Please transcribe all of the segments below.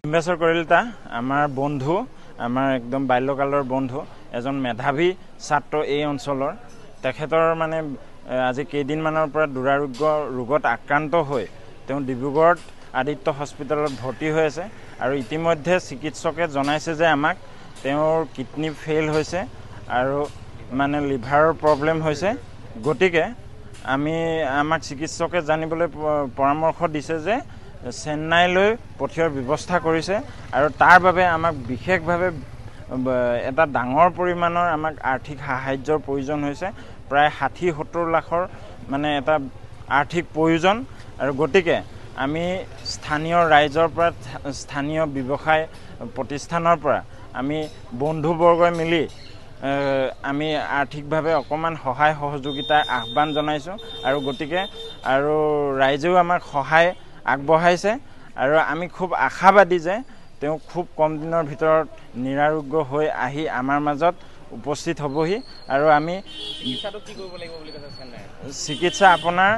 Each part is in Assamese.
ডিম্বেশ্বৰ কলিতা আমাৰ বন্ধু, আমাৰ একদম বাল্যকালৰ বন্ধু, এজন মেধাৱী ছাত্ৰ এই অঞ্চলৰ। তেখেতৰ মানে আজি কেইদিনমানৰ পৰা দুৰাৰোগ্য ৰোগত আক্ৰান্ত হৈ তেওঁ ডিব্ৰুগড়ত আদিত্য হস্পিটেলত ভৰ্তি হৈ আছে আৰু ইতিমধ্যে চিকিৎসকে জনাইছে যে আমাক তেওঁৰ কিডনি ফেইল হৈছে আৰু মানে লিভাৰৰ প্ৰব্লেম হৈছে। গতিকে আমাক চিকিৎসকে জানিবলৈ পৰামৰ্শ দিছে যে চেন্নাইলৈ পঠিওৱাৰ ব্যৱস্থা কৰিছে আৰু তাৰ বাবে আমাক বিশেষভাৱে এটা ডাঙৰ পৰিমাণৰ আমাক আৰ্থিক সাহায্যৰ প্ৰয়োজন হৈছে। প্ৰায় 60-70 লাখৰ মানে এটা আৰ্থিক প্ৰয়োজন আৰু গতিকে আমি স্থানীয় ৰাইজৰ পৰা, স্থানীয় ব্যৱসায় প্ৰতিষ্ঠানৰ পৰা আমি বন্ধুবৰ্গই মিলি আমি আৰ্থিকভাৱে অকণমান সহায় সহযোগিতাৰ আহ্বান জনাইছোঁ আৰু গতিকে আৰু ৰাইজেও আমাক সহায় আগবঢ়াইছে আৰু আমি খুব আশাবাদী যে তেওঁ খুব কম দিনৰ ভিতৰত নিৰাৰোগ্য হৈ আহি আমাৰ মাজত উপস্থিত হ'বহি আৰু আমি চিকিৎসা আপোনাৰ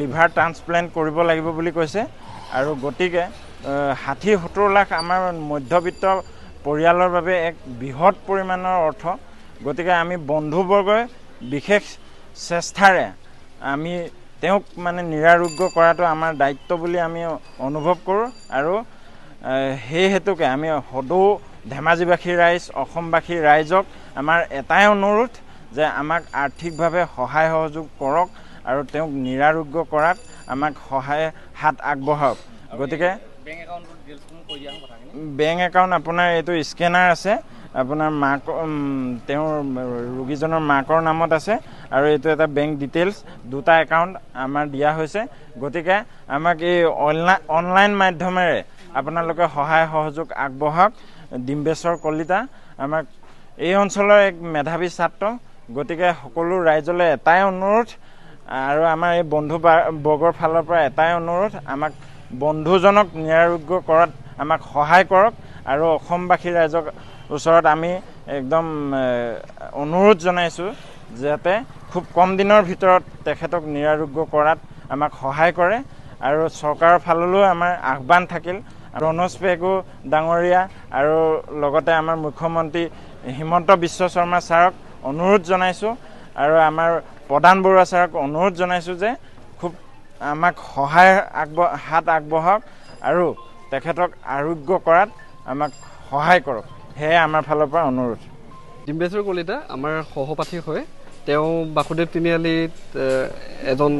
লিভাৰ ট্ৰান্সপ্লেণ্ট কৰিব লাগিব বুলি কৈছে আৰু গতিকে 60-70 লাখ আমাৰ মধ্যবিত্ত পৰিয়ালৰ বাবে এক বৃহৎ পৰিমাণৰ অৰ্থ। গতিকে আমি বন্ধুবৰ্গই বিশেষ চেষ্টাৰে আমি তেওঁক মানে নিৰাৰোগ্য কৰাটো আমাৰ দায়িত্ব বুলি আমি অনুভৱ কৰোঁ আৰু সেই হেতুকে আমি সদৌ ধেমাজিবাসী ৰাইজ, অসমবাসী ৰাইজক আমাৰ এটাই অনুৰোধ যে আমাক আৰ্থিকভাৱে সহায় সহযোগ কৰক আৰু তেওঁক নিৰাৰোগ্য কৰাত আমাক সহায় হাত আগবঢ়াওক। গতিকে বেংক একাউণ্ট আপোনাৰ এইটো স্কেনাৰ আছে, আপোনাৰ মাক তেওঁৰ ৰোগীজনৰ মাকৰ নামত আছে আৰু এইটো এটা বেংক ডিটেইলছ, দুটা একাউণ্ট আমাৰ দিয়া হৈছে। গতিকে আমাক এই অনলাইন মাধ্যমেৰে আপোনালোকে সহায় সহযোগ আগবঢ়াওক। ডিম্বেশ্বৰ কলিতা আমাক এই অঞ্চলৰ এক মেধাৱী ছাত্ৰ। গতিকে সকলো ৰাইজলৈ এটাই অনুৰোধ আৰু আমাৰ এই বন্ধুবৰ্গৰ ফালৰ পৰা এটাই অনুৰোধ, আমাক বন্ধুজনক নিৰাৰোগ্য কৰাত আমাক সহায় কৰক আৰু অসমবাসী ৰাইজক ওচৰত আমি একদম অনুৰোধ জনাইছোঁ যাতে খুব কম দিনৰ ভিতৰত তেখেতক নিৰাৰোগ্য কৰাত আমাক সহায় কৰে আৰু চৰকাৰৰ ফাললৈও আমাৰ আহ্বান থাকিল। ৰণোজ পেগু ডাঙৰীয়া আৰু লগতে আমাৰ মুখ্যমন্ত্ৰী হিমন্ত বিশ্ব শৰ্মা ছাৰক অনুৰোধ জনাইছোঁ আৰু আমাৰ প্ৰধান বৰুৱা ছাৰক অনুৰোধ জনাইছোঁ যে খুব আমাক সহায় হাত আগবঢ়াওক আৰু তেখেতক আৰোগ্য কৰাত আমাক সহায় কৰক, সেয়াই আমাৰ ফালৰ পৰা অনুৰোধ। ডিম্বেশ্বৰ কলিতা আমাৰ সহপাঠী হয়। তেওঁ বাসুদেৱ তিনিআলিত এজন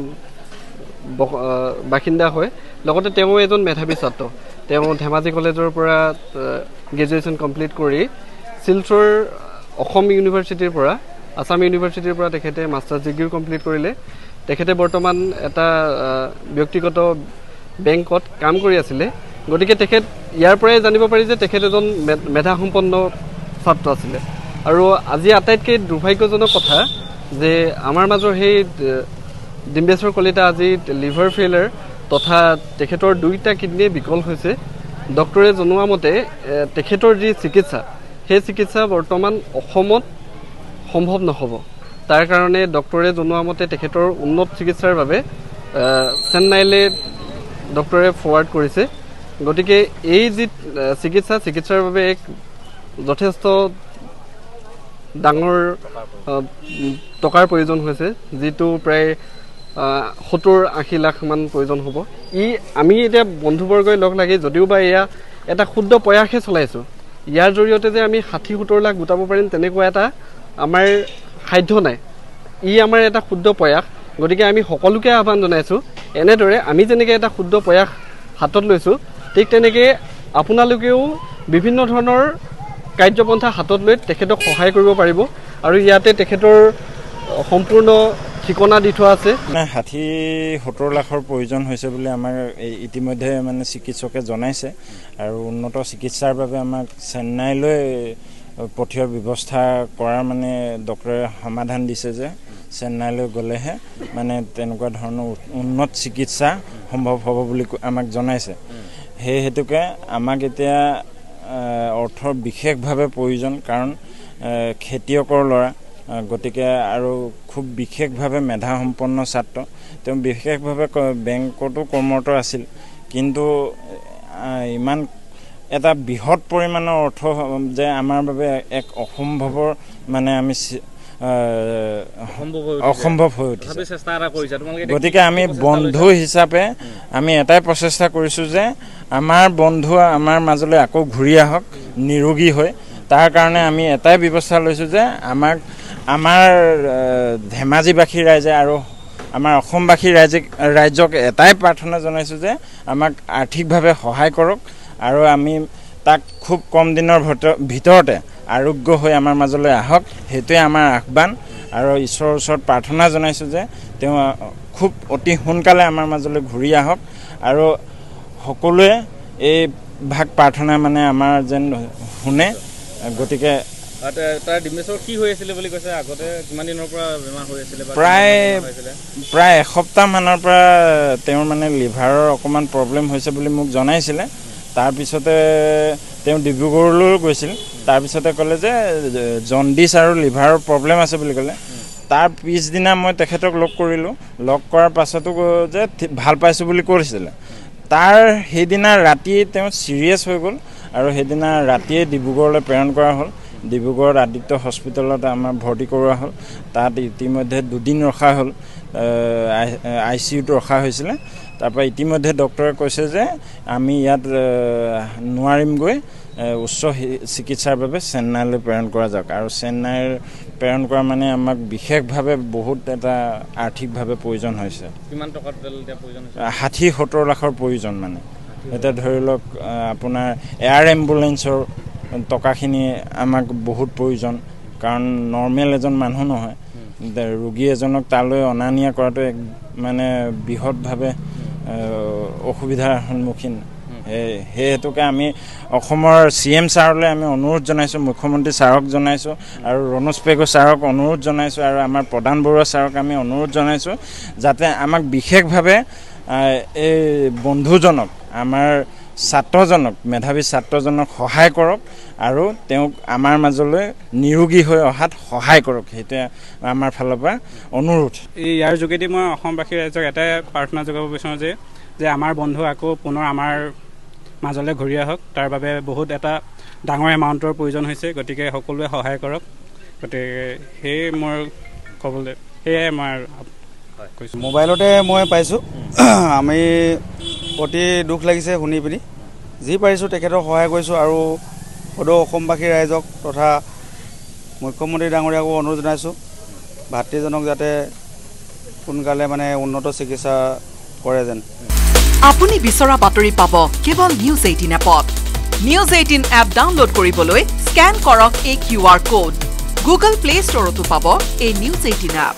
বাসিন্দা হয়, লগতে তেওঁ এজন মেধাৱী ছাত্ৰ। তেওঁ ধেমাজি কলেজৰ পৰা গ্ৰেজুৱেশ্যন কমপ্লিট কৰি শিলচৰ অসম ইউনিভাৰ্চিটিৰ পৰা, আছাম ইউনিভাৰ্চিটিৰ পৰা তেখেতে মাষ্টাৰ্ছ ডিগ্ৰীও কমপ্লিট কৰিলে। তেখেতে বৰ্তমান এটা ব্যক্তিগত বেংকত কাম কৰি আছিলে। গতিকে তেখেত ইয়াৰ পৰাই জানিব পাৰি যে তেখেত এজন মেধাসম্পন্ন ছাত্ৰ আছিলে। আৰু আজি আটাইতকৈ দুৰ্ভাগ্যজনক কথা যে আমাৰ মাজৰ সেই ডিম্বেশ্বৰ কলিতা আজি লিভাৰ ফেইলাৰ তথা তেখেতৰ 2টা কিডনিয়ে বিকল হৈছে। ডক্টৰে জনোৱা মতে তেখেতৰ যি চিকিৎসা, সেই চিকিৎসা বৰ্তমান অসমত সম্ভৱ নহ'ব। তাৰ কাৰণে ডক্টৰে জনোৱা মতে তেখেতৰ উন্নত চিকিৎসাৰ বাবে চেন্নাইলৈ ডক্টৰে ফৰৱাৰ্ড কৰিছে। গতিকে এই যি চিকিৎসাৰ বাবে এক যথেষ্ট ডাঙৰ টকাৰ প্ৰয়োজন হৈছে, যিটো প্ৰায় 70-80 লাখ মান প্ৰয়োজন হ'ব। আমি এতিয়া বন্ধুবৰ্গই লগ লাগি যদিওবা এয়া এটা ক্ষুদ্ৰ প্ৰয়াসহে চলাইছোঁ, ইয়াৰ জৰিয়তে যে আমি 60-70 লাখ গোটাব পাৰিম তেনেকুৱা এটা আমাৰ সাধ্য নাই। আমাৰ এটা ক্ষুদ্ৰ প্ৰয়াস। গতিকে আমি সকলোকে আহ্বান জনাইছোঁ, এনেদৰে আমি যেনেকৈ এটা ক্ষুদ্ৰ প্ৰয়াস হাতত লৈছোঁ, ঠিক তেনেকৈ আপোনালোকেও বিভিন্ন ধৰণৰ কাৰ্যপন্থা হাতত লৈ তেখেতক সহায় কৰিব পাৰিব আৰু ইয়াতে তেখেতৰ সম্পূৰ্ণ ঠিকনা দি থোৱা আছে 60-70 লাখৰ প্ৰয়োজন হৈছে বুলি আমাৰ ইতিমধ্যে মানে চিকিৎসকে জনাইছে আৰু উন্নত চিকিৎসাৰ বাবে আমাক চেন্নাইলৈ পঠিওৱাৰ ব্যৱস্থা কৰাৰ মানে ডক্টৰে সমাধান দিছে যে চেন্নাইলৈ গ'লেহে মানে তেনেকুৱা ধৰণৰ উন্নত চিকিৎসা সম্ভৱ হ'ব বুলি আমাক জনাইছে সেই হেতুকে আমাক এতিয়া অৰ্থৰ বিশেষভাৱে প্ৰয়োজন কাৰণ খেতিয়কৰ ল'ৰা গতিকে আৰু খুব বিশেষভাৱে মেধাসম্পন্ন ছাত্ৰ তেওঁ বিশেষভাৱে বেংকতো কৰ্মৰত আছিল কিন্তু ইমান এটা বৃহৎ পৰিমাণৰ অৰ্থ যে আমাৰ বাবে এক অসম্ভৱৰ মানে আমি অসম্ভৱ হৈ উঠিছে গতিকে আমি বন্ধু হিচাপে আমি এটাই প্ৰচেষ্টা কৰিছোঁ যে আমাৰ বন্ধু আমাৰ মাজলৈ আকৌ ঘূৰি আহক নিৰোগী হৈ তাৰ কাৰণে আমি এটাই ব্যৱস্থা লৈছোঁ যে আমাৰ ধেমাজিবাসী ৰাইজে আৰু আমাৰ অসমবাসী ৰাইজক এটাই প্ৰাৰ্থনা জনাইছোঁ যে আমাক আৰ্থিকভাৱে সহায় কৰক আৰু আমি তাক খুব কম দিনৰ ভিতৰতে আৰোগ্য হৈ আমাৰ মাজলৈ আহক সেইটোৱে আমাৰ আহ্বান আৰু ঈশ্বৰৰ ওচৰত প্ৰাৰ্থনা জনাইছোঁ যে তেওঁ খুব অতি সোনকালে আমাৰ মাজলৈ ঘূৰি আহক আৰু সকলোৱে এই ভাগ প্ৰাৰ্থনা মানে আমাৰ যেন শুনে গতিকে তাৰ ডিমেছৰ কি হৈ আছিল বুলি কৈছে আগতে কিমান দিনৰ পৰা বেমাৰ হৈ আছিল প্ৰায় এসপ্তাহ মানৰ পৰা তেওঁৰ মানে লিভাৰৰ অকণমান প্ৰব্লেম হৈছে বুলি মোক জনাইছিলে তাৰপিছতে তেওঁ ডিব্ৰুগড়লৈ গৈছিল তাৰপিছতে ক'লে যে জণ্ডিছ আৰু লিভাৰৰ প্ৰব্লেম আছে বুলি ক'লে তাৰ পিছদিনা মই তেখেতক লগ কৰিলোঁ লগ কৰাৰ পাছতো যে ভাল পাইছোঁ বুলি কৈছিলে তাৰ সেইদিনা ৰাতি তেওঁ ছিৰিয়াছ হৈ গ'ল আৰু সেইদিনা ৰাতিয়ে ডিব্ৰুগড়লৈ প্ৰেৰণ কৰা হ'ল ডিব্ৰুগড়ত আদিত্য হস্পিটেলত আমাৰ ভৰ্তি কৰোৱা হ'ল তাত ইতিমধ্যে 2 দিন ৰখা হ'ল ICUত ৰখা হৈছিলে তাৰপৰা ইতিমধ্যে ডক্টৰে কৈছে যে আমি ইয়াত নোৱাৰিমগৈ উচ্চ চিকিৎসাৰ বাবে চেন্নাইলৈ প্ৰেৰণ কৰা যাওক আৰু চেন্নাইৰ প্ৰেৰণ কৰা মানে আমাক বিশেষভাৱে বহুত এটা আৰ্থিকভাৱে প্ৰয়োজন হৈছে কিমান টকা টোটেল এতিয়া প্ৰয়োজন হৈছে 60-70 লাখৰ প্ৰয়োজন মানে এটা ধৰি লওক আপোনাৰ এয়াৰ এম্বুলেন্সৰ টকাখিনি আমাক বহুত প্ৰয়োজন কাৰণ নৰ্মেল এজন মানুহ নহয় ৰোগী এজনক তালৈ অনা নিয়া কৰাটো মানে বৃহৎভাৱে অসুবিধাৰ সন্মুখীন সেই হেতুকে আমি অসমৰ CM ছাৰলৈ আমি অনুৰোধ জনাইছোঁ মুখ্যমন্ত্ৰী ছাৰক জনাইছোঁ আৰু ৰণোজ পেগু ছাৰক অনুৰোধ জনাইছোঁ আৰু আমাৰ প্ৰধান বৰুৱা ছাৰক আমি অনুৰোধ জনাইছোঁ যাতে আমাক বিশেষভাৱে এই বন্ধুজনক আমাৰ ছাত্ৰজনক মেধাৱী ছাত্ৰজনক সহায় কৰক আৰু তেওঁক আমাৰ মাজলৈ নিৰোগী হৈ অহাত সহায় কৰক সেইটোৱে আমাৰ ফালৰ পৰা অনুৰোধ ইয়াৰ যোগেদি মই অসমবাসী ৰাইজক এটাই প্ৰাৰ্থনা জনাব বিচাৰোঁ যে আমাৰ বন্ধু আকৌ পুনৰ আমাৰ মাজলৈ ঘূৰি আহক তাৰ বাবে বহুত এটা ডাঙৰ এমাউণ্টৰ প্ৰয়োজন হৈছে গতিকে সকলোৱে সহায় কৰক গতিকে সেয়ে মোৰ ক'বলৈ সেয়াই মই কৈছোঁ মোবাইলতে মই পাইছোঁ আমি অতি দুখ লাগিছে শুনি পিনি যি পাৰিছোঁ তেখেতক সহায় কৰিছোঁ আৰু সদৌ অসমবাসী ৰাইজক তথা মুখ্যমন্ত্ৰী ডাঙৰীয়াকো অনুৰোধ জনাইছোঁ ভাতৃজনক যাতে সোনকালে মানে উন্নত চিকিৎসা কৰে যেন আপুনি বিচৰা বাতৰি পাব কেৱল নিউজ 18 এপত নিউজ 18 এপ ডাউনলোড কৰিবলৈ স্ক্যান কৰক এই QR কোড গুগল প্লে ষ্টৰতো পাব এই নিউজ 18 এপ